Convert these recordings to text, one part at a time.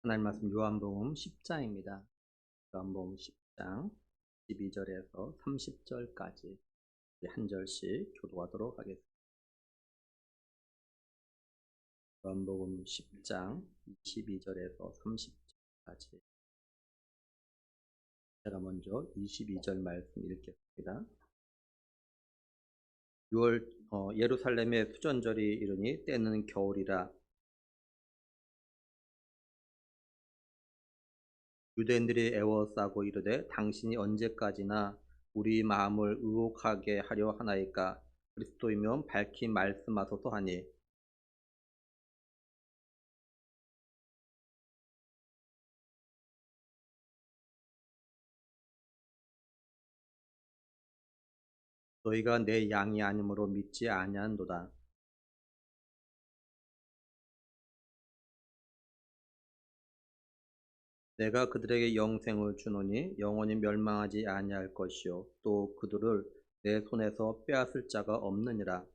하나님 말씀 요한복음 10장입니다. 요한복음 10장 12절에서 30절까지 한 절씩 교도하도록 하겠습니다. 요한복음 10장 22절에서 30절까지 제가 먼저 22절 말씀 읽겠습니다. 예루살렘의 수전절이 이르니 때는 겨울이라. 유대인들이 애워싸고 이르되 당신이 언제까지나 우리 마음을 의혹하게 하려 하나이까? 그리스도이면 밝히 말씀하소서 하니, 너희가 내 양이 아니므로 믿지 아니한도다. 내가 그들에게 영생을 주노니 영원히 멸망하지 아니할 것이요 또 그들을 내 손에서 빼앗을 자가 없느니라.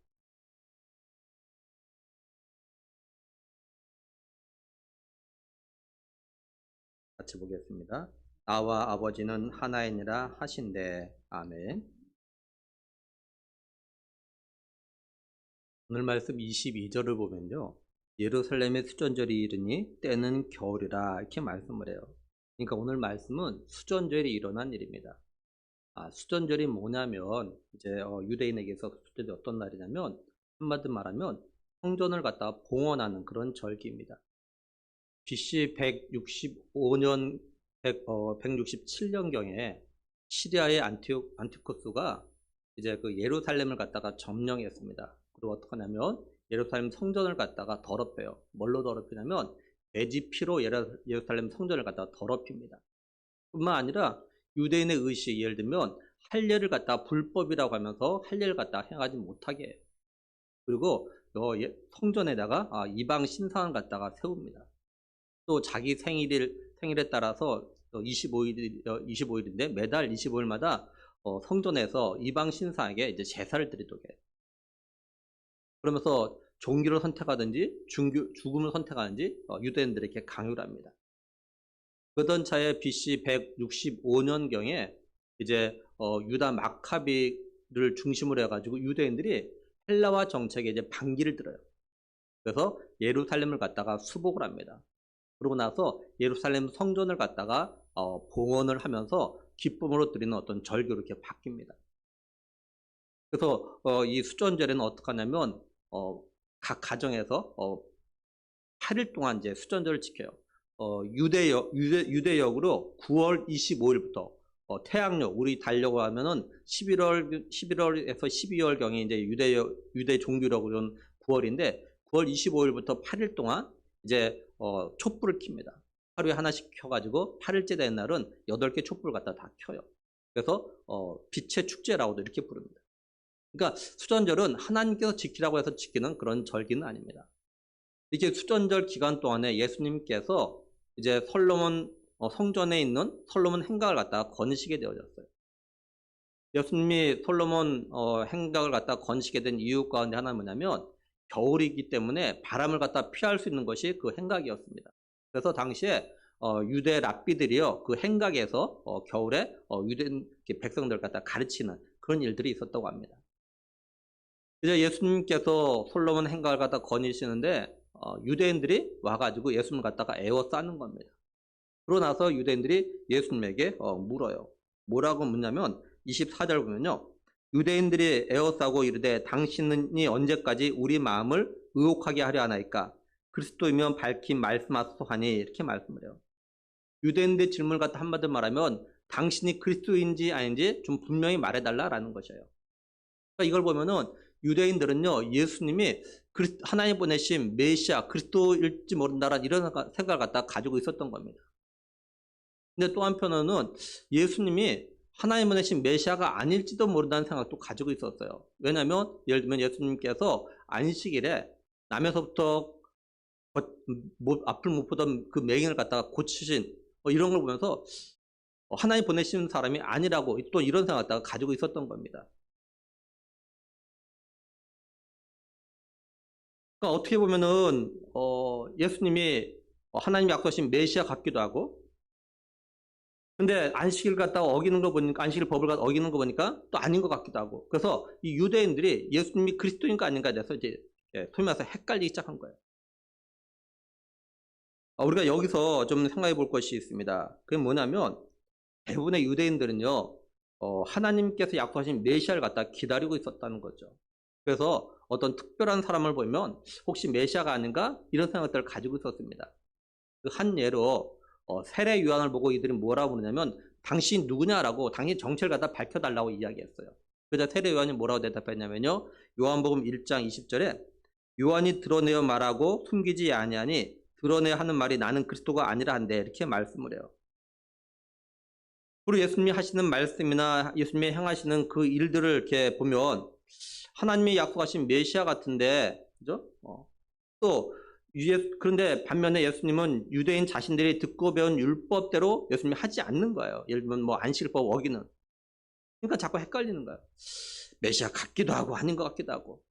같이 보겠습니다. 나와 아버지는 하나이니라 하신대. 아멘. 오늘 말씀 22절을 보면요, 예루살렘의 수전절이 이르니 때는 겨울이라 이렇게 말씀을 해요. 그러니까 오늘 말씀은 수전절이 일어난 일입니다. 수전절이 뭐냐면 이제 유대인에게서 수전절이 어떤 날이냐면 한마디로 말하면 성전을 갖다가 봉헌하는 그런 절기입니다. BC 165년 167년경에 시리아의 안티오쿠스가 이제 그 예루살렘을 갖다가 점령했습니다. 그리고 어떻게 하냐면 예루살렘 성전을 갖다가 더럽혀요. 뭘로 더럽히냐면 돼지 피로 예루살렘 성전을 갖다가 더럽힙니다. 뿐만 아니라 유대인의 의식, 예를 들면 할례를 갖다가 불법이라고 하면서 할례를 갖다가 행하지 못하게 해요. 그리고 성전에다가 이방 신상을 갖다가 세웁니다. 또 자기 생일에 따라서 25일인데 매달 25일마다 성전에서 이방 신상에게 이제 제사를 드리도록 해요. 그러면서 종교를 선택하든지 죽음을 선택하든지 유대인들에게 강요를 합니다. 그러던 차에 BC 165년경에 이제 유다 마카비를 중심으로 해가지고 유대인들이 헬라화 정책에 이제 반기를 들어요. 그래서 예루살렘을 갖다가 수복을 합니다. 그러고 나서 예루살렘 성전을 갖다가 봉헌을 하면서 기쁨으로 드리는 어떤 절교로 이렇게 바뀝니다. 그래서 이 수전절에는 어떻게 하냐면 각 가정에서 8일 동안 이제 수전절을 지켜요. 유대역으로 9월 25일부터 태양력, 우리 달려고 하면은 11월에서 12월경에 이제 유대 종교력으로는 9월인데 9월 25일부터 8일 동안 이제 촛불을 켭니다. 하루에 하나씩 켜가지고 8일째 되는 날은 8개 촛불을 갖다 다 켜요. 그래서 빛의 축제라고도 이렇게 부릅니다. 그러니까 수전절은 하나님께서 지키라고 해서 지키는 그런 절기는 아닙니다. 이렇게 수전절 기간 동안에 예수님께서 이제 솔로몬 성전에 있는 솔로몬 행각을 갖다가 거느시게 되어졌어요. 예수님이 솔로몬 행각을 갖다가 거느시게 된 이유 가운데 하나는 뭐냐면 겨울이기 때문에 바람을 갖다 피할 수 있는 것이 그 행각이었습니다. 그래서 당시에 유대 랍비들이요 그 행각에서 겨울에 유대 백성들 갖다 가르치는 그런 일들이 있었다고 합니다. 이제 예수님께서 솔로몬 행각을 갖다 거니시는데 유대인들이 와가지고 예수님을 갖다가 애워싸는 겁니다. 그러고 나서 유대인들이 예수님에게 물어요. 뭐라고 묻냐면 24절 보면요. 유대인들이 애워싸고 이르되 당신이 언제까지 우리 마음을 의혹하게 하려 하나이까? 그리스도이면 밝히 말씀하소서 하니 이렇게 말씀을 해요. 유대인들의 질문을 갖다 한마디로 말하면 당신이 그리스도인지 아닌지 좀 분명히 말해달라라는 것이에요. 그러니까 이걸 보면은 유대인들은요 예수님이 하나님 보내신 메시아 그리스도일지 모른다라는 이런 생각을 갖다 가지고 있었던 겁니다. 근데 또 한편으로는 예수님이 하나님 보내신 메시아가 아닐지도 모른다는 생각도 가지고 있었어요. 왜냐하면 예를 들면 예수님께서 안식일에 남에서부터 앞을 못 보던 그 맹인을 갖다가 고치신 이런 걸 보면서 하나님 보내신 사람이 아니라고 또 이런 생각을 갖다가 가지고 있었던 겁니다. 그러니까 어떻게 보면은 예수님이 하나님 약속하신 메시아 같기도 하고, 근데 안식일 갖다가 어기는 거 보니까, 안식일 법을 갖다 어기는 거 보니까 또 아닌 것 같기도 하고, 그래서 이 유대인들이 예수님이 그리스도인가 아닌가에 대해서 이제 소위 말해서 헷갈리기 시작한 거예요. 우리가 여기서 좀 생각해 볼 것이 있습니다. 그게 뭐냐면 대부분의 유대인들은요, 하나님께서 약속하신 메시아를 갖다 기다리고 있었다는 거죠. 그래서 어떤 특별한 사람을 보면 혹시 메시아가 아닌가 이런 생각들을 가지고 있었습니다. 그 한 예로 세례 요한을 보고 이들이 뭐라고 그러냐면 당신 누구냐라고 당신 정체를 갖다 밝혀달라고 이야기했어요. 그래서 세례 요한이 뭐라고 대답했냐면요, 요한복음 1장 20절에 요한이 드러내어 말하고 숨기지 아니하니 드러내야 하는 말이 나는 그리스도가 아니라 한데, 이렇게 말씀을 해요. 그리고 예수님이 하시는 말씀이나 예수님이 행하시는 그 일들을 이렇게 보면 하나님이 약속하신 메시아 같은데, 그죠? 그런데 반면에 예수님은 유대인 자신들이 듣고 배운 율법대로 예수님이 하지 않는 거예요. 예를 들면 뭐 안식일법 어기는. 그러니까 자꾸 헷갈리는 거예요. 메시아 같기도 하고 아닌 것 같기도 하고.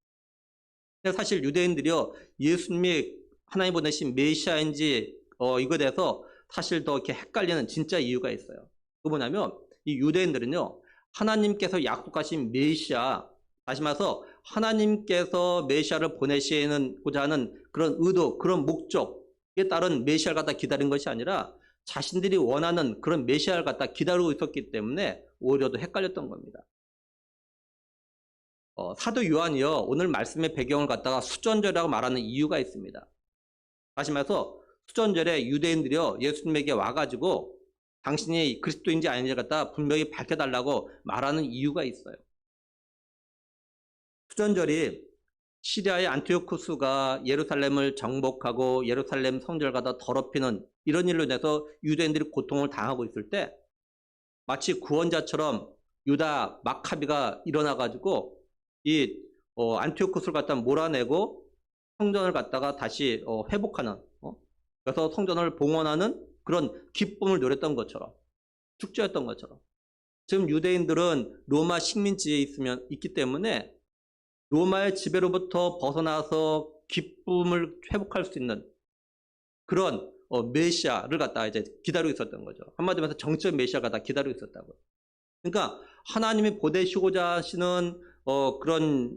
근데 사실 유대인들이요, 예수님이 하나님 보내신 메시아인지 이거에 대해서 사실 더 이렇게 헷갈리는 진짜 이유가 있어요. 그 뭐냐면 이 유대인들은요, 하나님께서 약속하신 메시아, 다시 말해서 하나님께서 메시아를 보내시고자 하는 그런 의도, 그런 목적에 따른 메시아를 갖다 기다린 것이 아니라 자신들이 원하는 그런 메시아를 갖다 기다리고 있었기 때문에 오히려 더 헷갈렸던 겁니다. 사도 요한이요, 오늘 말씀의 배경을 갖다가 수전절이라고 말하는 이유가 있습니다. 다시 말해서 수전절에 유대인들이요, 예수님에게 와가지고 당신이 그리스도인지 아닌지 갖다 분명히 밝혀달라고 말하는 이유가 있어요. 수전절이 시리아의 안티오쿠스가 예루살렘을 정복하고 예루살렘 성전을 갖다 더럽히는 이런 일로 인해서 유대인들이 고통을 당하고 있을 때 마치 구원자처럼 유다 마카비가 일어나가지고 이 안티오쿠스를 갖다 몰아내고 성전을 갖다가 다시 회복하는, 그래서 성전을 봉헌하는 그런 기쁨을 누렸던 것처럼, 축제였던 것처럼, 지금 유대인들은 로마 식민지에 있기 때문에 로마의 지배로부터 벗어나서 기쁨을 회복할 수 있는 그런 메시아를 갖다 이제 기다리고 있었던 거죠. 한마디로 해서 정적 메시아가 다 기다리고 있었다고요. 그러니까 하나님이 보내시고자 하시는 그런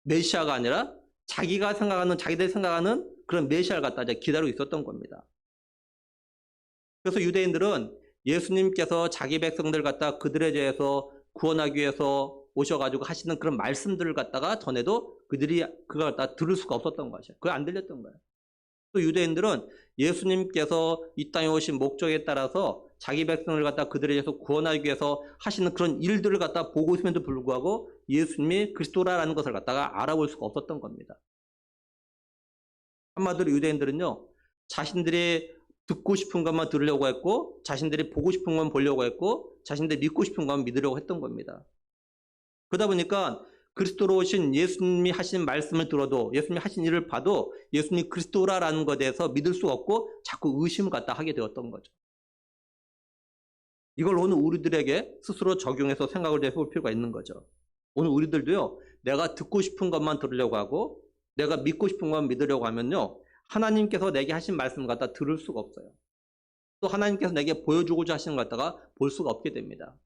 메시아가 아니라 자기들이 생각하는 그런 메시아를 갖다 이제 기다리고 있었던 겁니다. 그래서 유대인들은 예수님께서 자기 백성들 갖다 그들에 대해서 구원하기 위해서 오셔가지고 하시는 그런 말씀들을 갖다가 전에도 그들이 그걸 갖다 들을 수가 없었던 것이에요. 그게 안 들렸던 거예요. 또 유대인들은 예수님께서 이 땅에 오신 목적에 따라서 자기 백성을 갖다 그들에 대해서 구원하기 위해서 하시는 그런 일들을 갖다 보고 있음에도 불구하고 예수님이 그리스도라는 것을 갖다가 알아볼 수가 없었던 겁니다. 한마디로 유대인들은요, 자신들이 듣고 싶은 것만 들으려고 했고, 자신들이 보고 싶은 것만 보려고 했고, 자신들이 믿고 싶은 것만 믿으려고 했던 겁니다. 그러다 보니까 그리스도로 오신 예수님이 하신 말씀을 들어도, 예수님이 하신 일을 봐도 예수님이 그리스도라는 것에 대해서 믿을 수가 없고 자꾸 의심을 갖다 하게 되었던 거죠. 이걸 오늘 우리들에게 스스로 적용해서 생각을 해볼 필요가 있는 거죠. 오늘 우리들도요, 내가 듣고 싶은 것만 들으려고 하고 내가 믿고 싶은 것만 믿으려고 하면요, 하나님께서 내게 하신 말씀을 갖다 들을 수가 없어요. 또 하나님께서 내게 보여주고자 하시는 걸 갖다가 볼 수가 없게 됩니다.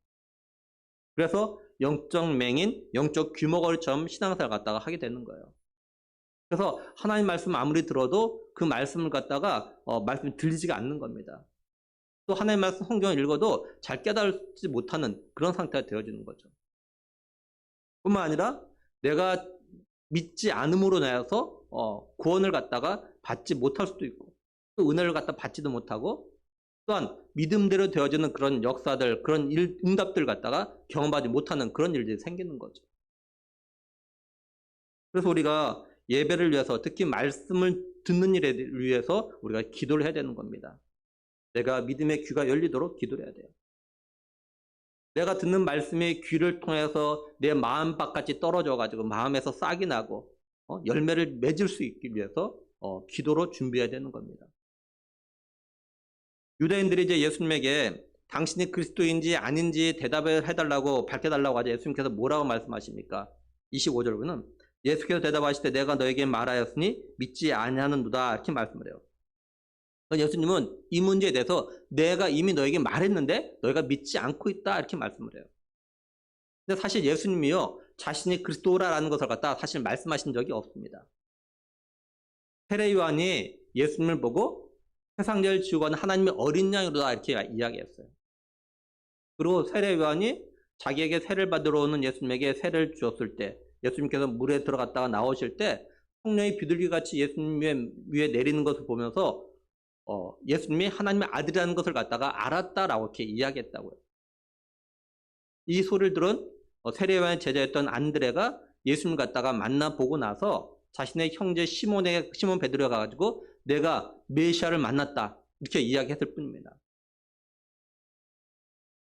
그래서 영적 맹인, 영적 귀머거리처럼 신앙생활을 갖다가 하게 되는 거예요. 그래서 하나님 말씀 아무리 들어도 그 말씀을 갖다가 말씀이 들리지가 않는 겁니다. 또 하나님 말씀 성경을 읽어도 잘 깨달지 못하는 그런 상태가 되어지는 거죠. 뿐만 아니라 내가 믿지 않음으로 인해서 구원을 갖다가 받지 못할 수도 있고, 또 은혜를 갖다 받지도 못하고, 또한 믿음대로 되어지는 그런 역사들, 그런 응답들 갖다가 경험하지 못하는 그런 일들이 생기는 거죠. 그래서 우리가 예배를 위해서, 특히 말씀을 듣는 일에 위해서 우리가 기도를 해야 되는 겁니다. 내가 믿음의 귀가 열리도록 기도를 해야 돼요. 내가 듣는 말씀의 귀를 통해서 내 마음 밖까지 떨어져가지고 마음에서 싹이 나고 열매를 맺을 수 있기 위해서 기도로 준비해야 되는 겁니다. 유대인들이 이제 예수님에게 당신이 그리스도인지 아닌지 대답을 해달라고, 밝혀달라고 하자 예수님께서 뭐라고 말씀하십니까? 25절에는 예수께서 대답하실 때 내가 너에게 말하였으니 믿지 아니하는도다, 이렇게 말씀을 해요. 예수님은 이 문제에 대해서 내가 이미 너에게 말했는데 너희가 믿지 않고 있다 이렇게 말씀을 해요. 근데 사실 예수님이요 자신이 그리스도라는 것을 갖다 사실 말씀하신 적이 없습니다. 세례 요한이 예수님을 보고 세상 죄를 지우고 하는 하나님의 어린 양이로다 이렇게 이야기했어요. 그리고 세례 요한이 자기에게 세례를 받으러 오는 예수님에게 세례를 주었을 때 예수님께서 물에 들어갔다가 나오실 때 성령이 비둘기같이 예수님 위에 내리는 것을 보면서 예수님이 하나님의 아들이라는 것을 갖다가 알았다라고 이렇게 이야기했다고요. 이 소리를 들은 세례 요한의 제자였던 안드레가 예수님 갖다가 만나보고 나서 자신의 형제 시몬 베드로가 가가지고 내가 메시아를 만났다 이렇게 이야기했을 뿐입니다.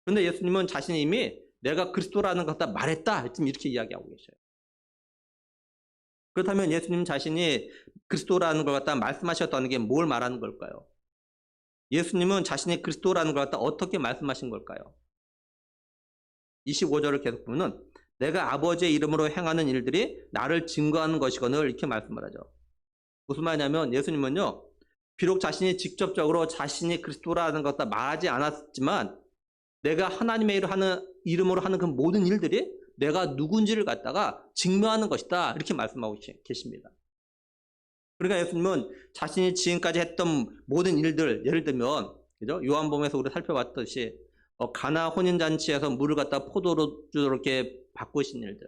그런데 예수님은 자신이 이미 내가 그리스도라는 것 갖다 말했다 지금 이렇게 이야기하고 계셔요. 그렇다면 예수님 자신이 그리스도라는 걸 갖다 말씀하셨다는 게 뭘 말하는 걸까요? 예수님은 자신이 그리스도라는 걸 갖다 어떻게 말씀하신 걸까요? 25절을 계속 보면 내가 아버지의 이름으로 행하는 일들이 나를 증거하는 것이거늘 이렇게 말씀을 하죠. 무슨 말이냐면 예수님은요 비록 자신이 직접적으로 자신이 그리스도라는 것 갖다 말하지 않았지만 내가 하나님의 이름으로 하는 그 모든 일들이 내가 누군지를 갖다가 증명하는 것이다 이렇게 말씀하고 계십니다. 그러니까 예수님은 자신이 지금까지 했던 모든 일들 예를 들면 그죠? 요한복음에서 우리 살펴봤듯이 가나 혼인잔치에서 물을 갖다 포도주로 이렇게 바꾸신 일들,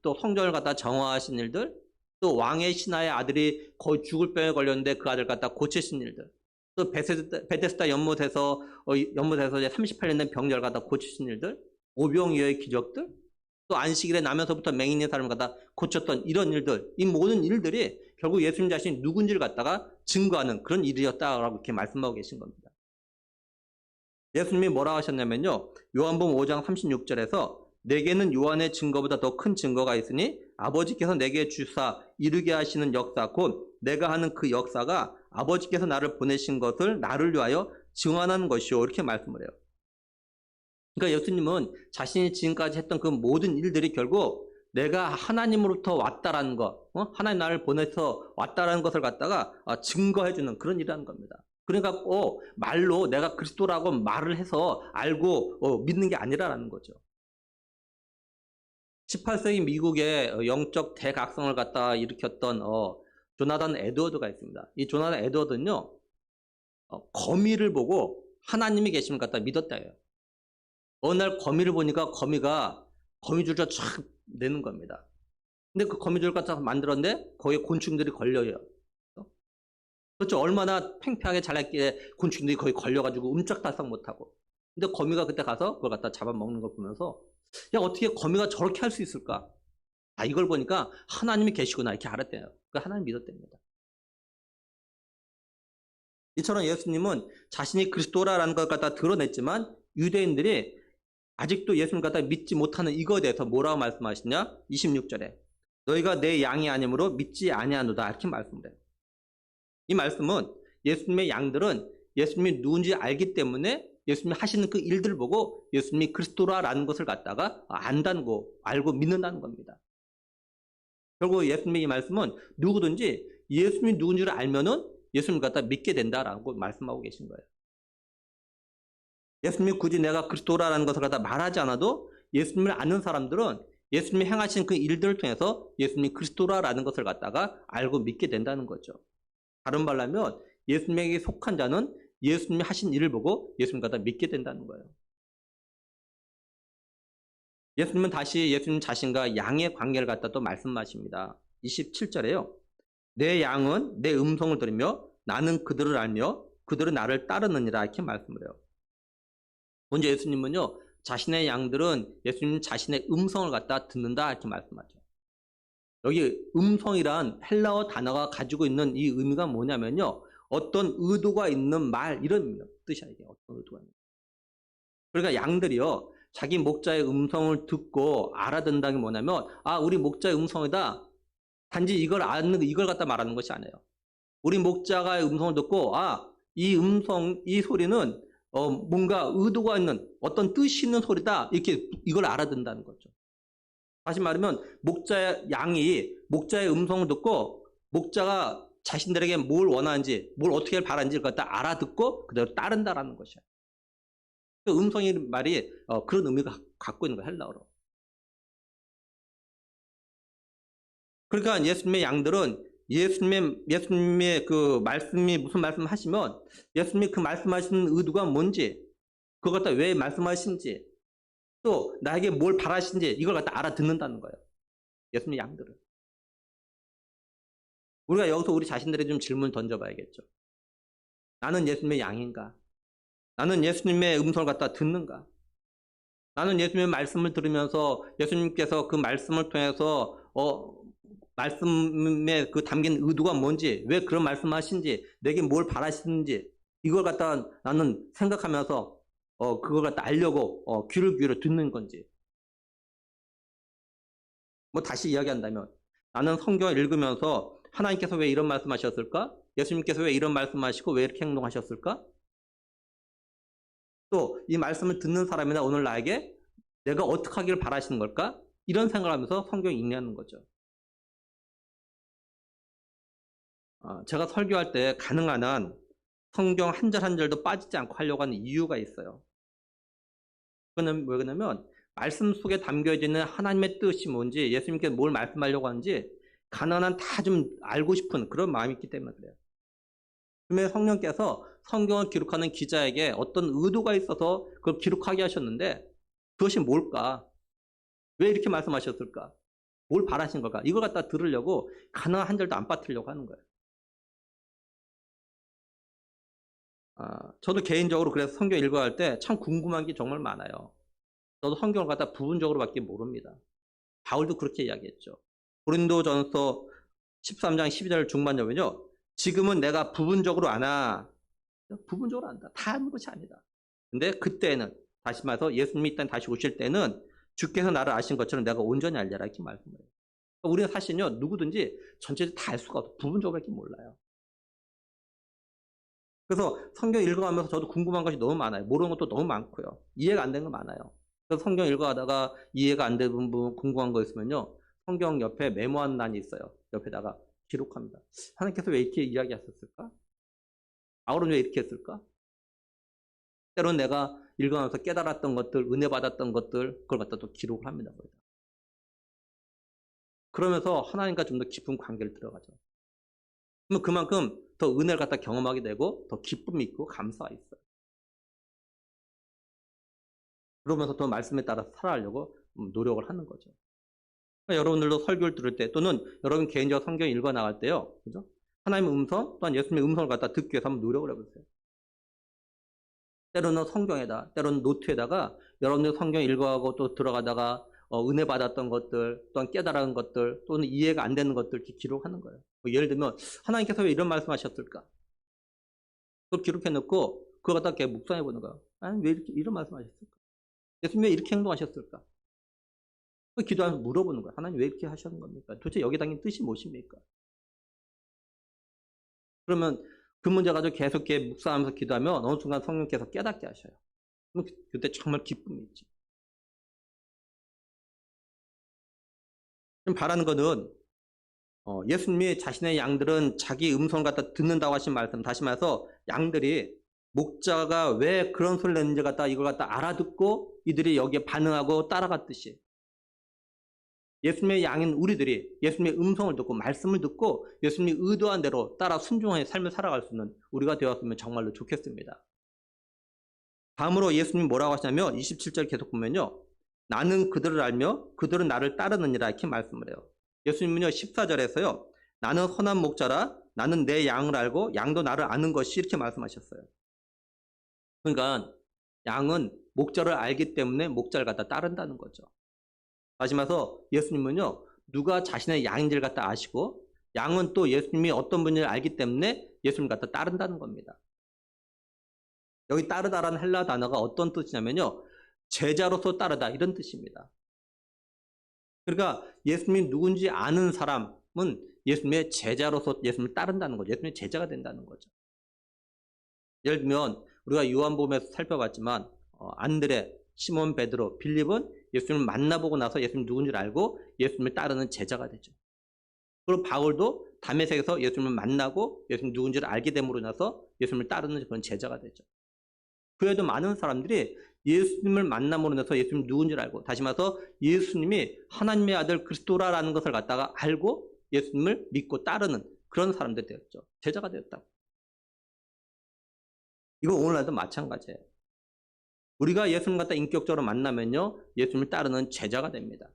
또 성전을 갖다 정화하신 일들, 또 왕의 신하의 아들이 거의 죽을 병에 걸렸는데 그 아들 갖다 고치신 일들, 또 베데스다 연못에서 이제 38년 된 병자를 갖다 고치신 일들, 오병이어의 기적들, 또 안식일에 나면서부터 맹인의 사람을 갖다 고쳤던 이런 일들, 이 모든 일들이 결국 예수님 자신이 누군지를 갖다가 증거하는 그런 일이었다라고 이렇게 말씀하고 계신 겁니다. 예수님이 뭐라고 하셨냐면요. 요한복음 5장 36절에서 내게는 요한의 증거보다 더 큰 증거가 있으니 아버지께서 내게 주사 이루게 하시는 역사 곧 내가 하는 그 역사가 아버지께서 나를 보내신 것을 나를 위하여 증언하는 것이요 이렇게 말씀을 해요. 그러니까 예수님은 자신이 지금까지 했던 그 모든 일들이 결국 내가 하나님으로부터 왔다라는 것, 하나님 나를 보내서 왔다라는 것을 갖다가 증거해주는 그런 일이라는 겁니다. 그러니까 말로 내가 그리스도라고 말을 해서 알고 믿는 게 아니라는 거죠. 18세기 미국의 영적 대각성을 갖다 일으켰던 조나단 에드워드가 있습니다. 이 조나단 에드워드는요 거미를 보고 하나님이 계심을 갖다 믿었다예요. 어느 날 거미를 보니까 거미가 거미줄을 쫙 내는 겁니다. 근데 그 거미줄 갖다 만들었는데 거기에 곤충들이 걸려요. 그렇죠. 얼마나 팽팽하게 잘했기에 곤충들이 거기 걸려가지고 움짝달싹 못하고. 근데 거미가 그때 가서 그걸 갖다 잡아먹는 걸 보면서 야 어떻게 거미가 저렇게 할 수 있을까? 이걸 보니까 하나님이 계시구나 이렇게 알았대요. 그러니까 하나님 믿었답니다. 이처럼 예수님은 자신이 그리스도라는 걸 갖다 드러냈지만 유대인들이 아직도 예수님 갖다 믿지 못하는 이거에 대해서 뭐라고 말씀하시냐? 26절에 너희가 내 양이 아니므로 믿지 아니하노다 이렇게 말씀을 해요. 이 말씀은 예수님의 양들은 예수님이 누군지 알기 때문에 예수님이 하시는 그 일들을 보고 예수님이 그리스도라는 것을 갖다가 안다는 거, 알고 믿는다는 겁니다. 결국 예수님의 이 말씀은 누구든지 예수님이 누군지를 알면은 예수님을 갖다 믿게 된다라고 말씀하고 계신 거예요. 예수님이 굳이 내가 그리스도라는 것을 갖다 말하지 않아도 예수님을 아는 사람들은 예수님이 행하신 그 일들을 통해서 예수님이 그리스도라는 것을 갖다가 알고 믿게 된다는 거죠. 다른 말로 하면 예수님에게 속한 자는 예수님이 하신 일을 보고 예수님 갖다 믿게 된다는 거예요. 예수님은 다시 예수님 자신과 양의 관계를 갖다 또 말씀하십니다. 27절에요. 내 양은 내 음성을 들으며 나는 그들을 알며 그들은 나를 따르느니라 이렇게 말씀을 해요. 먼저 예수님은요. 자신의 양들은 예수님 자신의 음성을 갖다 듣는다 이렇게 말씀하죠. 여기 음성이란 헬라어 단어가 가지고 있는 이 의미가 뭐냐면요. 어떤 의도가 있는 말 이런 뜻이야 이게 어떤 의도가 있는. 그러니까 양들이요. 자기 목자의 음성을 듣고 알아듣는다는 게 뭐냐면 우리 목자의 음성이다. 단지 이걸 갖다 말하는 것이 아니에요. 우리 목자가 음성을 듣고 이 소리는 뭔가 의도가 있는 어떤 뜻이 있는 소리다. 이렇게 이걸 알아듣는다는 거죠. 다시 말하면 양이 목자의 음성을 듣고 목자가 자신들에게 뭘 원하는지, 뭘 어떻게 바라는지 그걸 다 알아듣고 그대로 따른다라는 것이야. 그 음성이 말이 그런 의미가 갖고 있는 거야, 헬라어로. 그러니까 예수님의 양들은 예수님의 그 말씀이 무슨 말씀 하시면 예수님이 그 말씀하시는 의도가 뭔지, 그걸 갖다 왜 말씀하신지, 또 나에게 뭘 바라시는지 이걸 갖다 알아듣는다는 거예요. 예수님의 양들은. 우리가 여기서 우리 자신들에게 좀 질문 던져봐야겠죠. 나는 예수님의 양인가? 나는 예수님의 음성을 갖다 듣는가? 나는 예수님의 말씀을 들으면서 예수님께서 그 말씀을 통해서 말씀에 그 담긴 의도가 뭔지, 왜 그런 말씀하신지, 내게 뭘 바라시는지 이걸 갖다 나는 생각하면서 그걸 갖다 알려고 귀를 기울여 듣는 건지. 뭐 다시 이야기한다면 나는 성경을 읽으면서 하나님께서 왜 이런 말씀하셨을까? 예수님께서 왜 이런 말씀하시고 왜 이렇게 행동하셨을까? 또 이 말씀을 듣는 사람이나 오늘 나에게 내가 어떻게 하기를 바라시는 걸까? 이런 생각을 하면서 성경 읽는 거죠. 제가 설교할 때 가능한 한 성경 한 절 한 절도 빠지지 않고 하려고 하는 이유가 있어요. 그거는 왜 그러냐면 말씀 속에 담겨져 있는 하나님의 뜻이 뭔지, 예수님께서 뭘 말씀하려고 하는지 가능한 한 다 좀 알고 싶은 그런 마음이 있기 때문에 그래요. 그러면 성령께서 성경을 기록하는 기자에게 어떤 의도가 있어서 그걸 기록하게 하셨는데 그것이 뭘까? 왜 이렇게 말씀하셨을까? 뭘 바라신 걸까? 이걸 갖다 들으려고 가능한 한 절도 안 빠뜨리려고 하는 거예요. 저도 개인적으로 그래서 성경 읽어갈 때 참 궁금한 게 정말 많아요. 저도 성경을 갖다 부분적으로밖에 모릅니다. 바울도 그렇게 이야기했죠. 고린도전서 13장 12절 중반에 보면요. 지금은 내가 부분적으로 아나. 부분적으로 안다. 다 아는 것이 아니다. 근데 그때는 다시 말해서 예수님이 이 땅에 다시 오실 때는 주께서 나를 아신 것처럼 내가 온전히 알려라 이렇게 말씀해요. 우리는 사실은요. 누구든지 전체적으로 다 알 수가 없어. 부분적으로밖에 몰라요. 그래서 성경 읽어가면서 저도 궁금한 것이 너무 많아요. 모르는 것도 너무 많고요. 이해가 안 되는 거 많아요. 그래서 성경 읽어가다가 이해가 안 되는 부분 궁금한 거 있으면요. 성경 옆에 메모한 란이 있어요. 옆에다가 기록합니다. 하나님께서 왜 이렇게 이야기하셨을까? 바울은 왜 이렇게 했을까? 때로는 내가 읽어가면서 깨달았던 것들, 은혜 받았던 것들, 그걸 갖다 또 기록을 합니다. 그러면서 하나님과 좀 더 깊은 관계를 들어가죠. 그러면 그만큼 더 은혜를 갖다 경험하게 되고 더 기쁨이 있고 감사가 있어요. 그러면서 더 말씀에 따라 살아가려고 노력을 하는 거죠. 그러니까 여러분들도 설교를 들을 때 또는 여러분 개인적으로 성경 읽어 나갈 때요. 그죠? 하나님의 음성 또한 예수님의 음성을 갖다 듣기 위해서 한번 노력을 해보세요. 때로는 성경에다, 때로는 노트에다가 여러분들 성경 읽어가고 또 들어가다가 은혜 받았던 것들, 또한 깨달은 것들, 또는 이해가 안 되는 것들 이렇게 기록하는 거예요. 뭐 예를 들면 하나님께서 왜 이런 말씀하셨을까? 그걸 기록해 놓고 그걸 갖다 이렇게 묵상해 보는 거예요. 아니 왜 이렇게 이런 말씀하셨을까? 예수님 왜 이렇게 행동하셨을까? 그 기도하면서 물어보는 거예요. 하나님 왜 이렇게 하셨는 겁니까? 도대체 여기 담긴 뜻이 무엇입니까? 그러면 그 문제 가지고 계속 이렇게 묵상하면서 기도하면 어느 순간 성령께서 깨닫게 하셔요. 그럼 그때 정말 기쁨이 있지. 바라는 것은 예수님이 자신의 양들은 자기 음성을 갖다 듣는다고 하신 말씀, 다시 말해서 양들이 목자가 왜 그런 소리를 냈는지 갖다 이걸 갖다 알아듣고 이들이 여기에 반응하고 따라갔듯이 예수님의 양인 우리들이 예수님의 음성을 듣고 말씀을 듣고 예수님이 의도한 대로 따라 순종하는 삶을 살아갈 수 있는 우리가 되었으면 정말로 좋겠습니다. 다음으로 예수님이 뭐라고 하시냐면 27절 계속 보면요. 나는 그들을 알며 그들은 나를 따르느니라 이렇게 말씀을 해요. 예수님은요 14절에서요. 나는 선한 목자라 나는 내 양을 알고 양도 나를 아는 것이 이렇게 말씀하셨어요. 그러니까 양은 목자를 알기 때문에 목자를 갖다 따른다는 거죠. 다시 말해서 예수님은요. 누가 자신의 양인지를 갖다 아시고 양은 또 예수님이 어떤 분인지를 알기 때문에 예수님을 갖다 따른다는 겁니다. 여기 따르다라는 헬라 단어가 어떤 뜻이냐면요. 제자로서 따르다 이런 뜻입니다. 그러니까 예수님이 누군지 아는 사람은 예수님의 제자로서 예수님을 따른다는 거죠. 예수님의 제자가 된다는 거죠. 예를 들면 우리가 요한복음에서 살펴봤지만 안드레, 시몬 베드로, 빌립은 예수님을 만나보고 나서 예수님 누군지를 알고 예수님을 따르는 제자가 되죠. 그리고 바울도 다메섹에서 예수님을 만나고 예수님 누군지를 알게 됨으로 인해서 예수님을 따르는 그런 제자가 되죠. 그 외에도 많은 사람들이 예수님을 만남으로 인해서 예수님 누군지를 알고, 다시 말해서 예수님이 하나님의 아들 그리스도라는 것을 갖다가 알고 예수님을 믿고 따르는 그런 사람들이 되었죠. 제자가 되었다고. 이거 오늘날도 마찬가지예요. 우리가 예수님 갖다 인격적으로 만나면요, 예수님을 따르는 제자가 됩니다.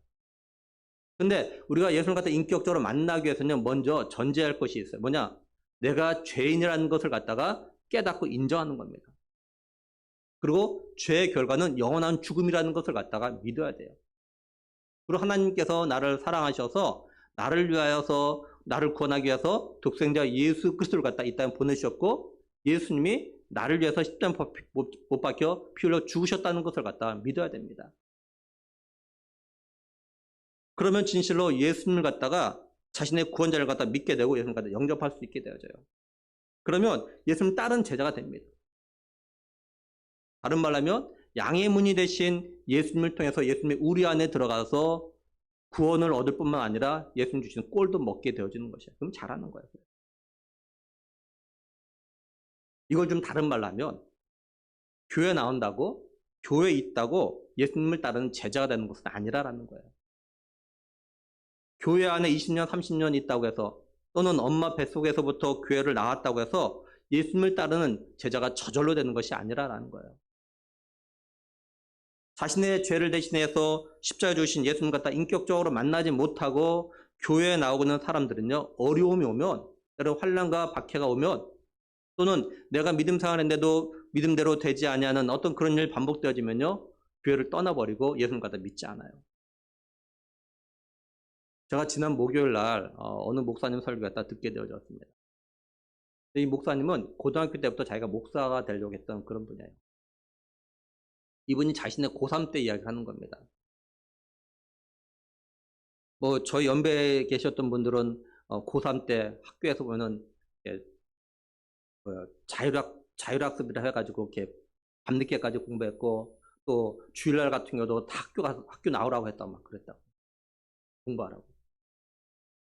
근데 우리가 예수님 갖다 인격적으로 만나기 위해서는 먼저 전제할 것이 있어요. 뭐냐? 내가 죄인이라는 것을 갖다가 깨닫고 인정하는 겁니다. 그리고 죄의 결과는 영원한 죽음이라는 것을 갖다가 믿어야 돼요. 그리고 하나님께서 나를 사랑하셔서 나를 위하여서 나를 구원하기 위해서 독생자 예수 그리스도를 갖다 이 땅에 보내주셨고, 예수님이 나를 위해서 십자가에 못 박혀 피 흘려 죽으셨다는 것을 갖다가 믿어야 됩니다. 그러면 진실로 예수님을 갖다가 자신의 구원자를 갖다 믿게 되고 예수님을 갖다 영접할 수 있게 되어져요. 그러면 예수님 따른 제자가 됩니다. 다른 말로 하면 양의 문이 되신 예수님을 통해서 예수님의 우리 안에 들어가서 구원을 얻을 뿐만 아니라 예수님 주시는 꼴도 먹게 되어지는 것이에요. 그럼 잘하는 거예요. 이걸 좀 다른 말로 하면 교회 나온다고, 교회에 있다고 예수님을 따르는 제자가 되는 것은 아니라라는 거예요. 교회 안에 20년, 30년 있다고 해서, 또는 엄마 뱃속에서부터 교회를 나왔다고 해서 예수님을 따르는 제자가 저절로 되는 것이 아니라라는 거예요. 자신의 죄를 대신해서 십자가에 주신 예수님 갖다 인격적으로 만나지 못하고 교회에 나오고 있는 사람들은요, 어려움이 오면, 때로 환난과 박해가 오면, 또는 내가 믿음 생활했는데도 믿음대로 되지 아니하는 어떤 그런 일이 반복되어지면요, 교회를 떠나버리고 예수님 갖다 믿지 않아요. 제가 지난 목요일 날 어느 목사님 설교 갖다 듣게 되어졌습니다. 이 목사님은 고등학교 때부터 자기가 목사가 되려고 했던 그런 분이에요. 이분이 자신의 고3 때 이야기하는 겁니다. 뭐 저희 연배에 계셨던 분들은 고3 때 학교에서 보면은 자율학습이라 해가지고 이렇게 밤늦게까지 공부했고, 또 주일날 같은 경우도 다 학교 나오라고 했다고 막 그랬다고, 공부하라고.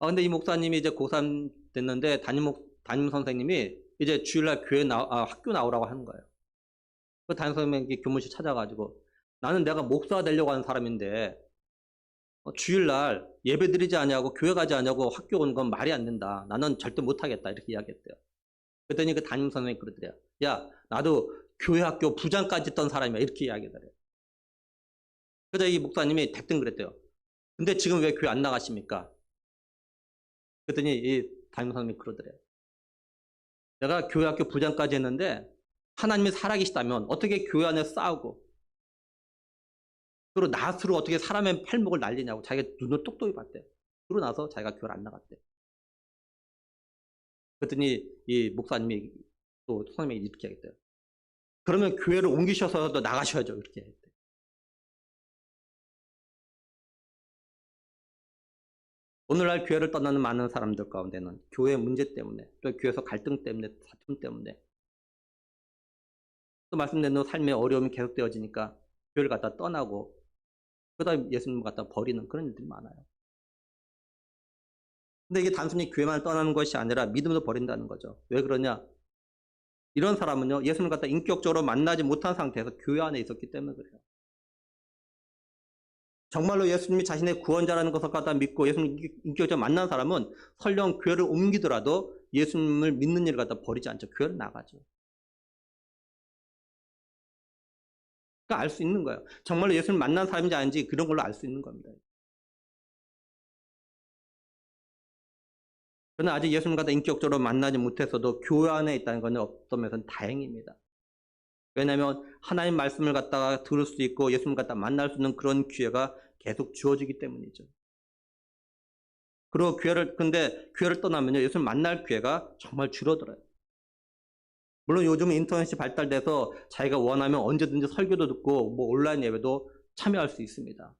근데 이 목사님이 이제 고3 됐는데 담임 선생님이 이제 주일날 학교 나오라고 하는 거예요. 그 담임 선생님이 교무실 찾아가지고, 나는 내가 목사가 되려고 하는 사람인데 주일날 예배 드리지 않냐고, 교회 가지 않냐고 학교 오는 건 말이 안 된다. 나는 절대 못하겠다. 이렇게 이야기했대요. 그랬더니 그 담임 선생님이 그러더래요. 야, 나도 교회 학교 부장까지 했던 사람이야. 이렇게 이야기하더래요. 그래서 이 목사님이 대뜸 그랬대요. 근데 지금 왜 교회 안 나가십니까? 그랬더니 이 담임 선생님이 그러더래요. 내가 교회 학교 부장까지 했는데 하나님이 살아계시다면 어떻게 교회 안에서 싸우고, 그리고 낫으로 어떻게 사람의 팔목을 날리냐고 자기가 눈을 똑똑히 봤대요. 그러고 나서 자기가 교회를 안 나갔대요. 그랬더니 이 목사님이 또 선생님이 이렇게 하겠대요. 그러면 교회를 옮기셔서도 나가셔야죠. 이렇게 했대요. 오늘날 교회를 떠나는 많은 사람들 가운데는 교회 문제 때문에, 또 교회에서 갈등 때문에, 다툼 때문에, 또 말씀드린 대로 삶의 어려움이 계속되어지니까 교회를 갖다 떠나고, 그러다 예수님을 갖다 버리는 그런 일들이 많아요. 근데 이게 단순히 교회만 떠나는 것이 아니라 믿음도 버린다는 거죠. 왜 그러냐? 이런 사람은요, 예수님을 갖다 인격적으로 만나지 못한 상태에서 교회 안에 있었기 때문에 그래요. 정말로 예수님이 자신의 구원자라는 것을 갖다 믿고 예수님을 인격적으로 만난 사람은 설령 교회를 옮기더라도 예수님을 믿는 일을 갖다 버리지 않죠. 교회를 나가죠. 그러니까 알 수 있는 거예요. 정말로 예수님을 만난 사람인지 아닌지 그런 걸로 알 수 있는 겁니다. 그러나 아직 예수님 갖다 인격적으로 만나지 못해서도 교회 안에 있다는 것은 어떤 면에서는 다행입니다. 왜냐하면 하나님 말씀을 갖다가 들을 수 있고 예수님 갖다 만날 수 있는 그런 기회가 계속 주어지기 때문이죠. 그리고 근데 교회를 떠나면요, 예수님 만날 기회가 정말 줄어들어요. 물론 요즘 인터넷이 발달돼서 자기가 원하면 언제든지 설교도 듣고 뭐 온라인 예배도 참여할 수 있습니다.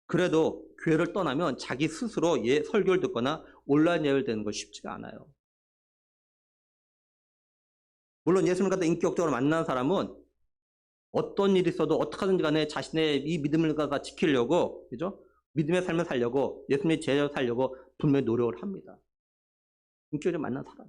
그래도 교회를 떠나면 자기 스스로 설교를 듣거나 온라인 예배를 듣는 건 쉽지가 않아요. 물론 예수님을 갖다 인격적으로 만난 사람은 어떤 일이 있어도 어떻게 하든지 간에 자신의 이 믿음을 갖다 지키려고, 그죠? 믿음의 삶을 살려고, 예수님의 제자로 살려고 분명히 노력을 합니다. 인격을 만난 사람.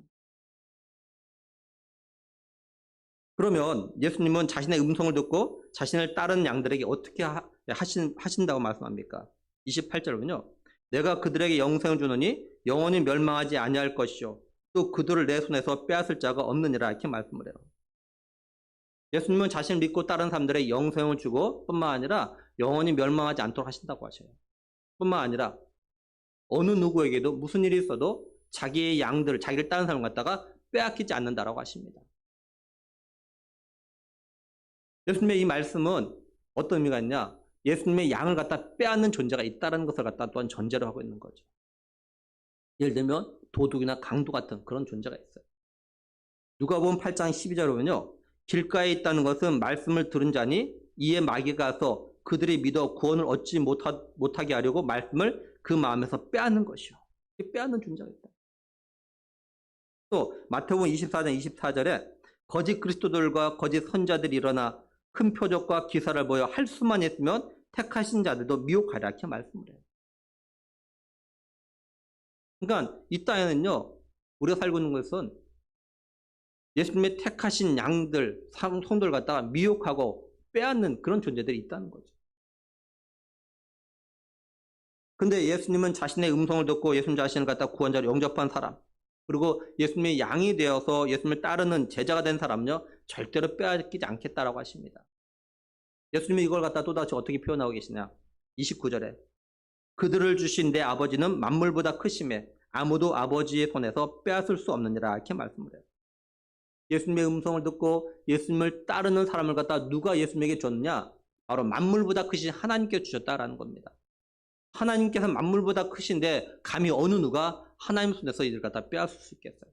그러면 예수님은 자신의 음성을 듣고 자신을 따르는 양들에게 어떻게 하신다고 말씀합니까? 28절은요. 내가 그들에게 영생을 주노니 영원히 멸망하지 아니할 것이요 또 그들을 내 손에서 빼앗을 자가 없느니라 이렇게 말씀을 해요. 예수님은 자신을 믿고 따르는 사람들에게 영생을 주고 뿐만 아니라 영원히 멸망하지 않도록 하신다고 하셔요. 뿐만 아니라 어느 누구에게도 무슨 일이 있어도 자기의 양들, 자기를 따르는 사람을 갖다가 빼앗기지 않는다라고 하십니다. 예수님의 이 말씀은 어떤 의미가 있냐? 예수님의 양을 갖다 빼앗는 존재가 있다는 것을 갖다 또한 전제로 하고 있는 거죠. 예를 들면 도둑이나 강도 같은 그런 존재가 있어요. 누가복음 8장 12절에 보면요. 길가에 있다는 것은 말씀을 들은 자니 이에 마귀가 와서 그들이 믿어 구원을 얻지 못하게 하려고 말씀을 그 마음에서 빼앗는 것이요. 빼앗는 존재가 있다. 또 마태복음 24장 24절에 거짓 그리스도들과 거짓 선자들이 일어나 큰 표적과 기사를 보여 할 수만 있으면 택하신 자들도 미혹하리라 이렇게 말씀을 해요. 그러니까 이 땅에는요. 우리가 살고 있는 것은 예수님의 택하신 양들, 성도를 갖다가 미혹하고 빼앗는 그런 존재들이 있다는 거죠. 근데 예수님은 자신의 음성을 듣고 예수님 자신을 갖다 구원자로 영접한 사람, 그리고 예수님의 양이 되어서 예수님을 따르는 제자가 된 사람은요, 절대로 빼앗기지 않겠다라고 하십니다. 예수님이 이걸 갖다 또다시 어떻게 표현하고 계시냐? 29절에 그들을 주신 내 아버지는 만물보다 크심에 아무도 아버지의 손에서 빼앗을 수 없느니라 이렇게 말씀을 해요. 예수님의 음성을 듣고 예수님을 따르는 사람을 갖다 누가 예수님에게 줬느냐? 바로 만물보다 크신 하나님께 주셨다라는 겁니다. 하나님께서 만물보다 크신데 감히 어느 누가 하나님 손에서 이들 갖다 빼앗을 수 있겠어요?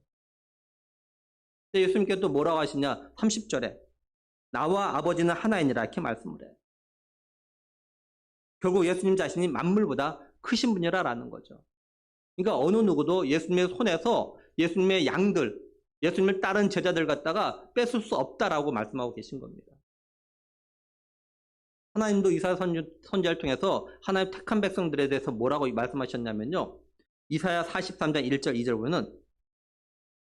예수님께 또 뭐라고 하시냐? 30절에 나와 아버지는 하나이니라 이렇게 말씀을 해요. 결국 예수님 자신이 만물보다 크신 분이라는 거죠. 그러니까 어느 누구도 예수님의 손에서 예수님의 양들, 예수님을 따른 제자들 갖다가 뺏을 수 없다라고 말씀하고 계신 겁니다. 하나님도 이사야 선지자를 통해서 하나님 택한 백성들에 대해서 뭐라고 말씀하셨냐면요. 이사야 43장 1절 2절 보면은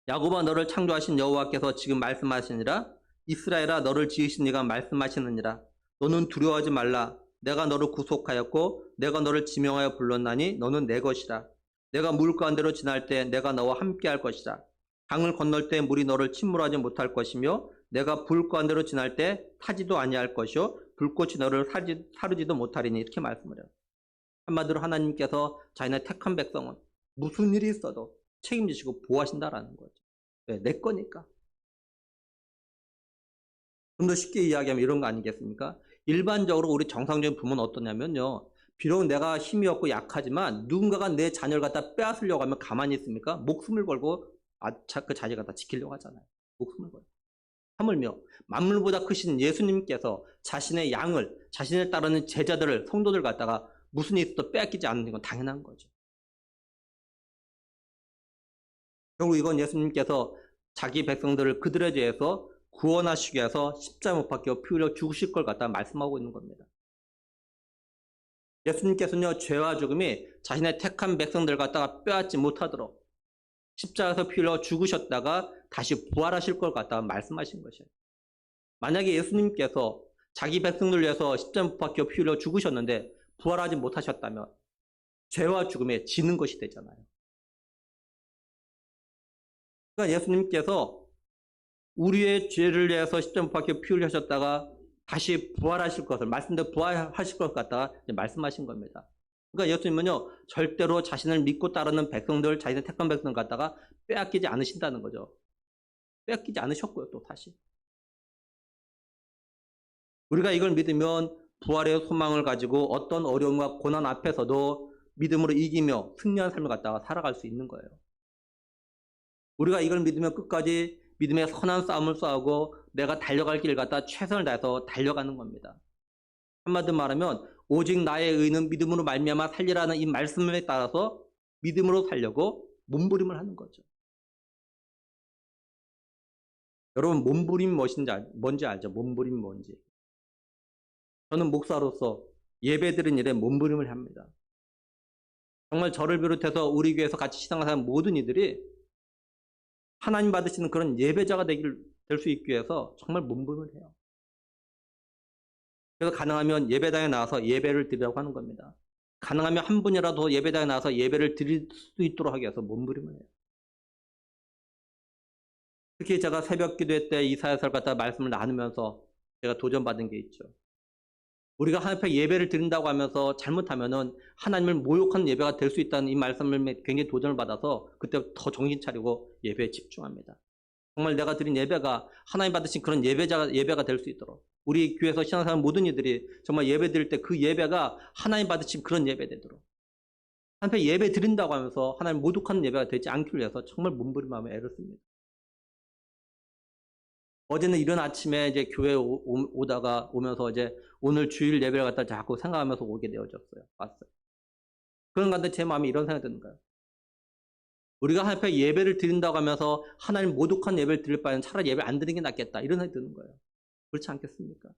야곱아 너를 창조하신 여호와께서 지금 말씀하시니라 이스라엘아 너를 지으신 이가 말씀하시느니라 너는 두려워하지 말라 내가 너를 구속하였고 내가 너를 지명하여 불렀나니 너는 내 것이라 내가 물 가운데로 지날 때 내가 너와 함께 할 것이라 강을 건널 때 물이 너를 침몰하지 못할 것이며 내가 불 가운데로 지날 때 타지도 아니할 것이요 불꽃이 너를 사르지도 못하리니 이렇게 말씀을 해요. 한마디로 하나님께서 자신의 택한 백성은 무슨 일이 있어도 책임지시고 보호하신다라는 거죠. 네, 내 거니까. 좀 더 쉽게 이야기하면 이런 거 아니겠습니까? 일반적으로 우리 정상적인 부모는 어떠냐면요. 비록 내가 힘이 없고 약하지만 누군가가 내 자녀를 갖다 빼앗으려고 하면 가만히 있습니까? 목숨을 걸고 그 자녀를 갖다 지키려고 하잖아요. 목숨을 걸고. 하물며 만물보다 크신 예수님께서 자신의 양을, 자신을 따르는 제자들을, 성도들 갖다가 무슨 일이 있어도 빼앗기지 않는 건 당연한 거죠. 결국 이건 예수님께서 자기 백성들을 그들에 대해서 구원하시기 위해서 십자가 못 박혀 피 흘려 죽으실 걸 갖다 말씀하고 있는 겁니다. 예수님께서는요, 죄와 죽음이 자신의 택한 백성들 갖다가 빼앗지 못하도록 십자가에서 피 흘려 죽으셨다가 다시 부활하실 걸 갖다가 말씀하신 것이에요. 만약에 예수님께서 자기 백성들 위해서 십자가 못 박혀 피 흘려 죽으셨는데 부활하지 못하셨다면 죄와 죽음에 지는 것이 되잖아요. 그러니까 예수님께서 우리의 죄를 위해서 십자가 못 박혀 피 흘리셨다가 다시 부활하실 것을 말씀대로 부활하실 것 갖다가 말씀하신 겁니다. 그러니까 예수님은요 절대로 자신을 믿고 따르는 백성들, 자신의 택한 백성을 갖다가 빼앗기지 않으신다는 거죠. 빼앗기지 않으셨고요 또 다시. 우리가 이걸 믿으면 부활의 소망을 가지고 어떤 어려움과 고난 앞에서도 믿음으로 이기며 승리한 삶을 갖다가 살아갈 수 있는 거예요. 우리가 이걸 믿으면 끝까지 믿음의 선한 싸움을 싸우고 내가 달려갈 길을 갖다 최선을 다해서 달려가는 겁니다. 한마디로 말하면 오직 나의 의는 믿음으로 말미암아 살리라는 이 말씀에 따라서 믿음으로 살려고 몸부림을 하는 거죠. 여러분 몸부림 뭔지 알죠? 몸부림 뭔지. 저는 목사로서 예배드린 일에 몸부림을 합니다. 정말 저를 비롯해서 우리 교회에서 같이 신앙하는 모든 이들이 하나님 받으시는 그런 예배자가 될 수 있기 위해서 정말 몸부림을 해요. 그래서 가능하면 예배당에 나와서 예배를 드리라고 하는 겁니다. 가능하면 한 분이라도 예배당에 나와서 예배를 드릴 수 있도록 하기 위해서 몸부림을 해요. 특히 제가 새벽 기도회 때 이 사역을 갖다 말씀을 나누면서 제가 도전받은 게 있죠. 우리가 하나님 앞에 예배를 드린다고 하면서 잘못하면은 하나님을 모욕하는 예배가 될 수 있다는 이 말씀을 굉장히 도전을 받아서 그때 더 정신 차리고 예배에 집중합니다. 정말 내가 드린 예배가 하나님 받으신 그런 예배가 될 수 있도록 우리 교회에서 신앙생활 모든 이들이 정말 예배 드릴 때 그 예배가 하나님 받으신 그런 예배 되도록 하나님 예배 드린다고 하면서 하나님 모독하는 예배가 되지 않기 위해서 정말 몸부림하며 애를 씁니다. 어제는 이른 아침에 이제 교회에 오면서 이제 오늘 주일 예배를 갖다 자꾸 생각하면서 오게 되어졌어요. 왔어요. 그런 가운데 제 마음에 이런 생각이 드는 거예요. 우리가 하나님 앞에 예배를 드린다고 하면서 하나님 모독한 예배를 드릴 바에는 차라리 예배를 안 드리는 게 낫겠다. 이런 생각이 드는 거예요. 그렇지 않겠습니까?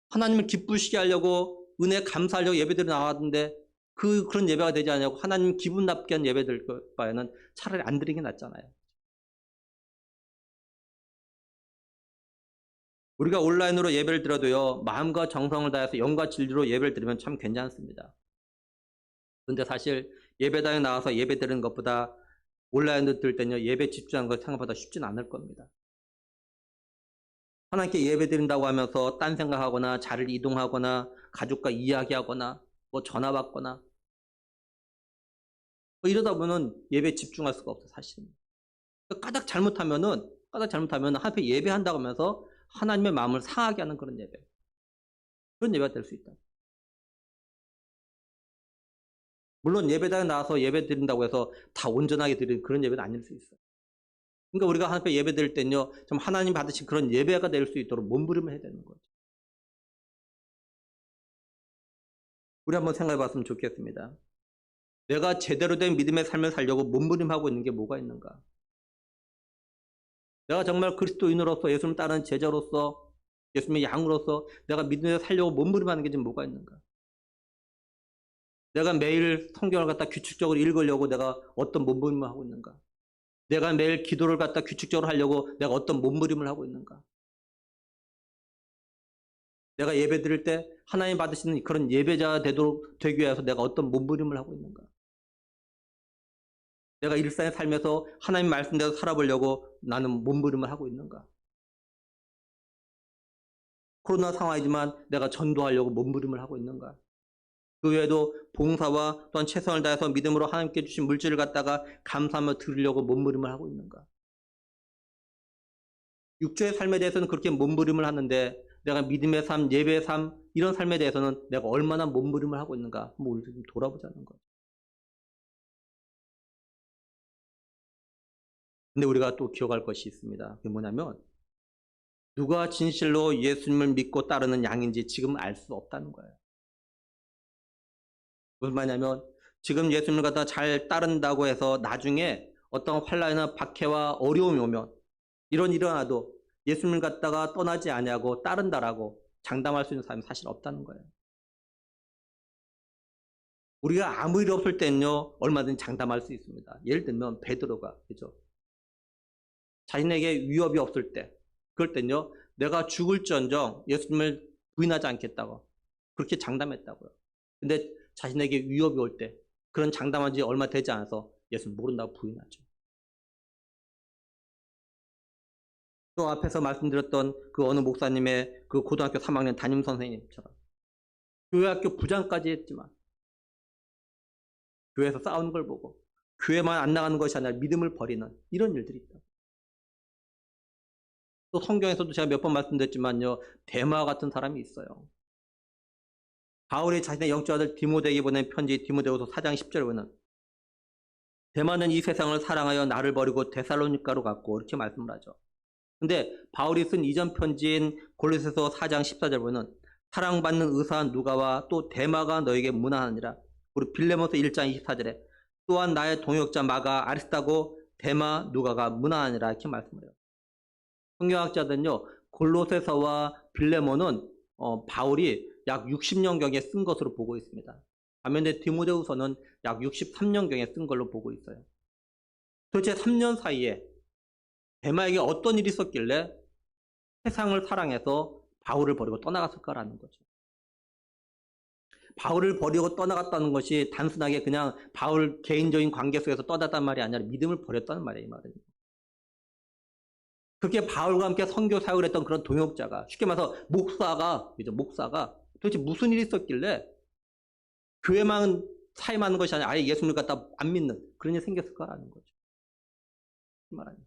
하나님을 기쁘시게 하려고 은혜 감사하려고 예배들이 나왔는데 그런 예배가 되지 않냐고 하나님 기분 나쁘게 한 예배 드릴 바에는 차라리 안 드리는 게 낫잖아요. 우리가 온라인으로 예배를 드려도요. 마음과 정성을 다해서 영과 진리로 예배를 드리면 참 괜찮습니다. 그런데 사실 예배당에 나와서 예배 드리는 것보다 온라인으로 들 때는요. 예배 집중하는 것 생각보다 쉽지는 않을 겁니다. 하나님께 예배 드린다고 하면서 딴 생각하거나 자리를 이동하거나 가족과 이야기하거나 뭐 전화 받거나 뭐 이러다 보면 예배에 집중할 수가 없어 사실은. 까닭 잘못하면은 하나님 앞에 예배한다고 하면서 하나님의 마음을 상하게 하는 그런 예배. 그런 예배가 될 수 있다. 물론 예배당에 나와서 예배 드린다고 해서 다 온전하게 드리는 그런 예배는 아닐 수 있어요. 그러니까 우리가 하나님 앞에 예배 드릴 때는요. 좀 하나님 받으신 그런 예배가 될 수 있도록 몸부림을 해야 되는 거죠. 우리 한번 생각해 봤으면 좋겠습니다. 내가 제대로 된 믿음의 삶을 살려고 몸부림하고 있는 게 뭐가 있는가? 내가 정말 그리스도인으로서 예수님 따르는 제자로서 예수님의 양으로서 내가 믿음에 살려고 몸부림하는 게 지금 뭐가 있는가? 내가 매일 성경을 갖다 규칙적으로 읽으려고 내가 어떤 몸부림을 하고 있는가? 내가 매일 기도를 갖다 규칙적으로 하려고 내가 어떤 몸부림을 하고 있는가? 내가 예배 드릴 때 하나님 받으시는 그런 예배자가 되기 위해서 내가 어떤 몸부림을 하고 있는가? 내가 일상의 삶에서 하나님 말씀대로 살아보려고 나는 몸부림을 하고 있는가? 코로나 상황이지만 내가 전도하려고 몸부림을 하고 있는가? 그 외에도 봉사와 또한 최선을 다해서 믿음으로 하나님께 주신 물질을 갖다가 감사하며 드리려고 몸부림을 하고 있는가? 육체의 삶에 대해서는 그렇게 몸부림을 하는데 내가 믿음의 삶, 예배의 삶 이런 삶에 대해서는 내가 얼마나 몸부림을 하고 있는가 한번 우리 좀 돌아보자는 거죠. 근데 우리가 또 기억할 것이 있습니다. 그게 뭐냐면 누가 진실로 예수님을 믿고 따르는 양인지 지금 알 수 없다는 거예요. 무슨 말이냐면 지금 예수님을 갖다 잘 따른다고 해서 나중에 어떤 환난이나 박해와 어려움이 오면 이런 일어나도 예수님을 갖다가 떠나지 아니하고 따른다라고 장담할 수 있는 사람이 사실 없다는 거예요. 우리가 아무 일 없을 때는요 얼마든지 장담할 수 있습니다. 예를 들면 베드로가 그죠? 자신에게 위협이 없을 때 그럴 때는요 내가 죽을지언정 예수님을 부인하지 않겠다고 그렇게 장담했다고요. 근데 자신에게 위협이 올 때 그런 장담한 지 얼마 되지 않아서 예수님 모른다고 부인하죠. 또 앞에서 말씀드렸던 그 어느 목사님의 그 고등학교 3학년 담임 선생님처럼 교회학교 부장까지 했지만 교회에서 싸우는 걸 보고 교회만 안 나가는 것이 아니라 믿음을 버리는 이런 일들이 있다. 또 성경에서도 제가 몇 번 말씀드렸지만요 데마 같은 사람이 있어요. 바울이 자신의 영적 아들 디모데에게 보낸 편지 디모데후서 4장 10절에 보면 데마는 이 세상을 사랑하여 나를 버리고 데살로니가로 갔고 이렇게 말씀을 하죠. 근데 바울이 쓴 이전 편지인 골로새서 4장 14절 보면 사랑받는 의사한 누가와 또 데마가 너에게 문안하니라. 우리 빌레몬서 1장 24절에 또한 나의 동역자 마가 아리스타고 데마 누가가 문안하니라 이렇게 말씀을 해요. 성경학자들은요 골로새서와 빌레몬은 바울이 약 60년경에 쓴 것으로 보고 있습니다. 반면에 디모데후서는 약 63년경에 쓴 걸로 보고 있어요. 도대체 3년 사이에 데마에게 어떤 일이 있었길래 세상을 사랑해서 바울을 버리고 떠나갔을까라는 거죠. 바울을 버리고 떠나갔다는 것이 단순하게 그냥 바울 개인적인 관계 속에서 떠났단 말이 아니라 믿음을 버렸다는 말이에요. 이 말은. 그렇게 바울과 함께 선교 사역을 했던 그런 동역자가, 쉽게 말해서 목사가 도대체 무슨 일이 있었길래 교회만 사임하는 것이 아니라 아예 예수님을 갖다 안 믿는 그런 일이 생겼을까라는 거죠. 이 말은.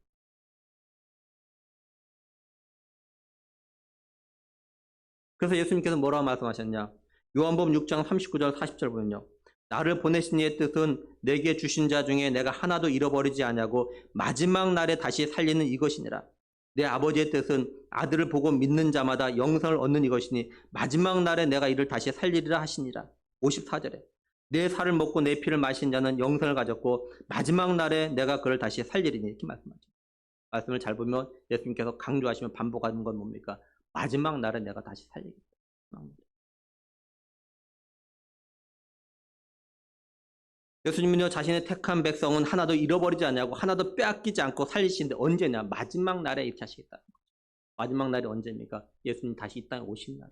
그래서 예수님께서 뭐라고 말씀하셨냐? 요한복음 6장 39절 40절 보면요. 나를 보내신 이의 뜻은 내게 주신 자 중에 내가 하나도 잃어버리지 아니하고 마지막 날에 다시 살리는 이것이니라. 내 아버지의 뜻은 아들을 보고 믿는 자마다 영생을 얻는 이것이니 마지막 날에 내가 이를 다시 살리리라 하시니라. 54절에 내 살을 먹고 내 피를 마신 자는 영생을 가졌고 마지막 날에 내가 그를 다시 살리리니 이렇게 말씀하죠. 말씀을 잘 보면 예수님께서 강조하시면 반복하는 건 뭡니까? 마지막 날에 내가 다시 살리겠다. 예수님은요, 자신의 택한 백성은 하나도 잃어버리지 않냐고 하나도 빼앗기지 않고 살리시는데 언제냐? 마지막 날에 이렇게 하시겠다. 마지막 날이 언제입니까? 예수님 다시 이 땅에 오신 날.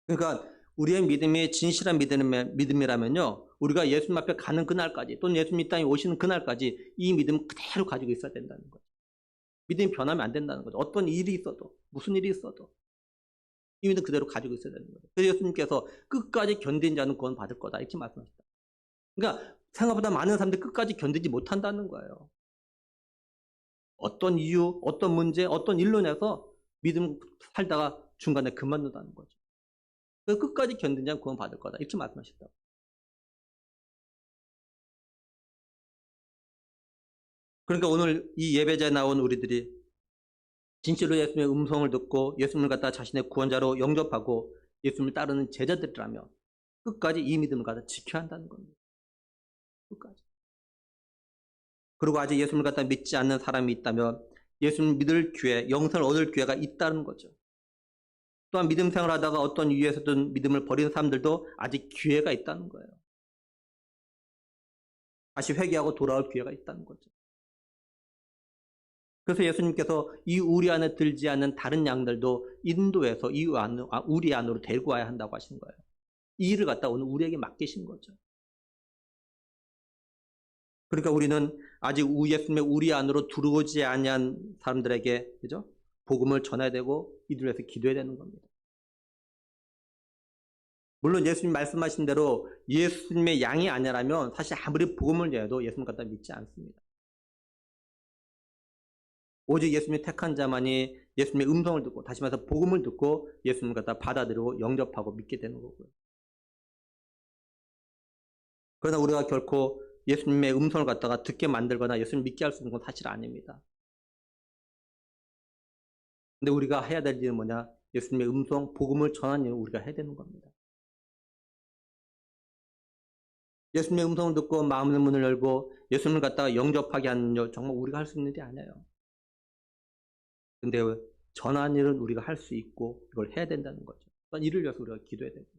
그러니까 우리의 믿음이 진실한 믿음이라면요, 우리가 예수님 앞에 가는 그날까지 또는 예수님 이 땅에 오시는 그날까지 이 믿음을 그대로 가지고 있어야 된다는 거죠. 믿음이 변하면 안 된다는 거죠. 어떤 일이 있어도, 무슨 일이 있어도 이 믿음 그대로 가지고 있어야 되는 거죠. 그래서 예수님께서 끝까지 견딘 자는 구원 받을 거다 이렇게 말씀하셨다. 그러니까 생각보다 많은 사람들이 끝까지 견디지 못한다는 거예요. 어떤 이유, 어떤 문제, 어떤 일로 인해서 믿음 살다가 중간에 그만둔다는 거죠. 그래서 끝까지 견딘 자는 구원 받을 거다 이렇게 말씀하셨다고. 그러니까 오늘 이 예배자에 나온 우리들이 진실로 예수님의 음성을 듣고 예수님을 갖다 자신의 구원자로 영접하고 예수님을 따르는 제자들이라면 끝까지 이 믿음을 갖다 지켜야 한다는 겁니다. 끝까지. 그리고 아직 예수님을 갖다 믿지 않는 사람이 있다면 예수님을 믿을 기회, 영생을 얻을 기회가 있다는 거죠. 또한 믿음 생활하다가 어떤 이유에서든 믿음을 버리는 사람들도 아직 기회가 있다는 거예요. 다시 회개하고 돌아올 기회가 있다는 거죠. 그래서 예수님께서 이 우리 안에 들지 않는 다른 양들도 인도해서 우리 안으로 데리고 와야 한다고 하신 거예요. 이 일을 갖다 오늘 우리에게 맡기신 거죠. 그러니까 우리는 아직 예수님의 우리 안으로 들어오지 아니한 사람들에게 그죠? 복음을 전해야 되고 이들을 위해서 기도해야 되는 겁니다. 물론 예수님 말씀하신 대로 예수님의 양이 아니라면 사실 아무리 복음을 내도 예수님 갖다 믿지 않습니다. 오직 예수님이 택한 자만이 예수님의 음성을 듣고 다시 말해서 복음을 듣고 예수님을 갖다 받아들이고 영접하고 믿게 되는 거고요. 그러나 우리가 결코 예수님의 음성을 갖다가 듣게 만들거나 예수님 믿게 할 수 있는 건 사실 아닙니다. 근데 우리가 해야 될 일은 뭐냐? 예수님의 음성, 복음을 전하는 일을 우리가 해야 되는 겁니다. 예수님의 음성을 듣고 마음의 문을 열고 예수님을 갖다가 영접하게 하는 일 정말 우리가 할 수 있는 일이 아니에요. 근데 전하는 일은 우리가 할 수 있고 이걸 해야 된다는 거죠. 이를 위해서 우리가 기도해야 됩니다.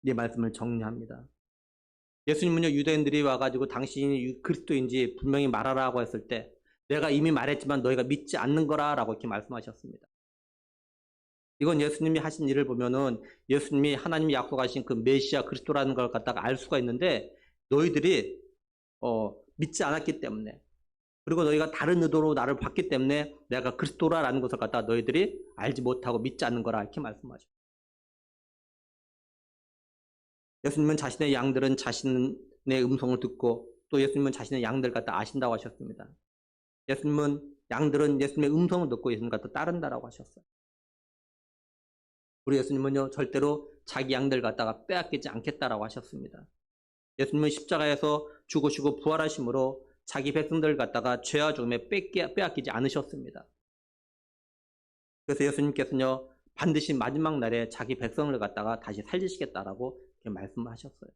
이 말씀을 정리합니다. 예수님은요, 유대인들이 와가지고 당신이 그리스도인지 분명히 말하라고 했을 때 내가 이미 말했지만 너희가 믿지 않는 거라라고 이렇게 말씀하셨습니다. 이건 예수님이 하신 일을 보면은 예수님이 하나님이 약속하신 그 메시아 그리스도라는 걸 갖다가 알 수가 있는데 너희들이 믿지 않았기 때문에 그리고 너희가 다른 의도로 나를 봤기 때문에 내가 그리스도라는 것을 갖다가 너희들이 알지 못하고 믿지 않는 거라 이렇게 말씀하죠. 예수님은 자신의 양들은 자신의 음성을 듣고 또 예수님은 자신의 양들 갖다 아신다고 하셨습니다. 예수님은 양들은 예수님의 음성을 듣고 예수님 갖다 따른다라고 하셨어요. 우리 예수님은요 절대로 자기 양들 갖다가 빼앗기지 않겠다라고 하셨습니다. 예수님은 십자가에서 죽으시고 부활하심으로 자기 백성들 갖다가 죄와 죽음에 빼앗기지 않으셨습니다. 그래서 예수님께서는요 반드시 마지막 날에 자기 백성을 갖다가 다시 살리시겠다라고 이렇게 말씀하셨어요.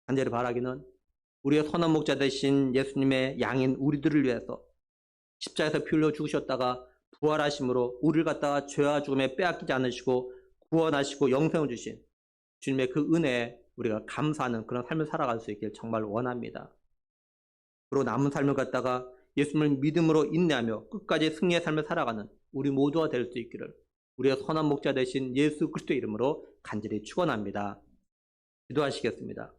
간절히 바라기는 우리의 선한 목자 되신 예수님의 양인 우리들을 위해서 십자가에서 피 흘려 죽으셨다가 부활하심으로 우리를 갖다가 죄와 죽음에 빼앗기지 않으시고 구원하시고 영생을 주신 주님의 그 은혜에 우리가 감사하는 그런 삶을 살아갈 수 있길 정말 원합니다. 그리고 남은 삶을 갖다가 예수님을 믿음으로 인내하며 끝까지 승리의 삶을 살아가는 우리 모두가 될 수 있기를 우리의 선한 목자 되신 예수 그리스도의 이름으로 간절히 축원합니다. 기도하시겠습니다.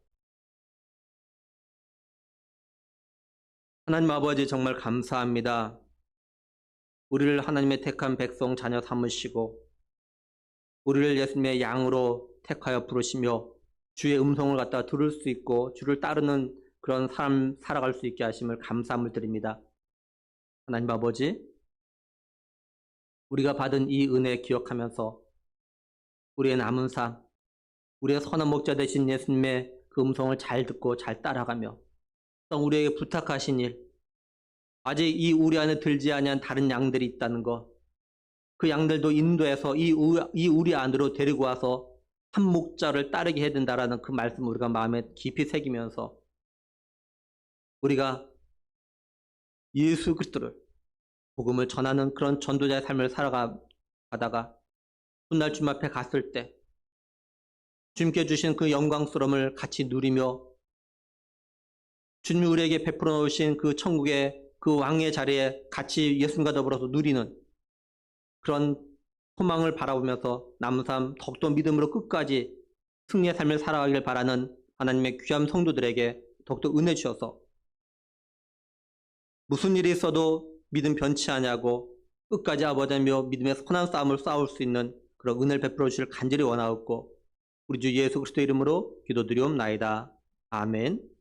하나님 아버지 정말 감사합니다. 우리를 하나님의 택한 백성 자녀 삼으시고 우리를 예수님의 양으로 택하여 부르시며 주의 음성을 갖다 들을 수 있고 주를 따르는 그런 삶 살아갈 수 있게 하심을 감사함을 드립니다. 하나님 아버지, 우리가 받은 이 은혜 기억하면서 우리의 남은 삶, 우리의 선한 목자 되신 예수님의 그 음성을 잘 듣고 잘 따라가며 또 우리에게 부탁하신 일, 아직 이 우리 안에 들지 아니한 다른 양들이 있다는 것, 그 양들도 인도해서 이 우리 안으로 데리고 와서 한 목자를 따르게 해야 된다라는 그 말씀을 우리가 마음에 깊이 새기면서 우리가 예수 그리스도를 복음을 전하는 그런 전도자의 삶을 살아가다가 훗날 주님 앞에 갔을 때 주님께 주신 그 영광스러움을 같이 누리며 주님이 우리에게 베풀어 놓으신 그 천국의 그 왕의 자리에 같이 예수님과 더불어서 누리는 그런 소망을 바라보면서 남은 삶 더욱더 믿음으로 끝까지 승리의 삶을 살아가길 바라는 하나님의 귀한 성도들에게 더욱더 은혜 주셔서 무슨 일이 있어도 믿음 변치 아니하고 끝까지 아버지며 믿음의 선한 싸움을 싸울 수 있는 그런 은혜를 베풀어 주시길 간절히 원하옵고 우리 주 예수 그리스도 이름으로 기도드리옵나이다. 아멘.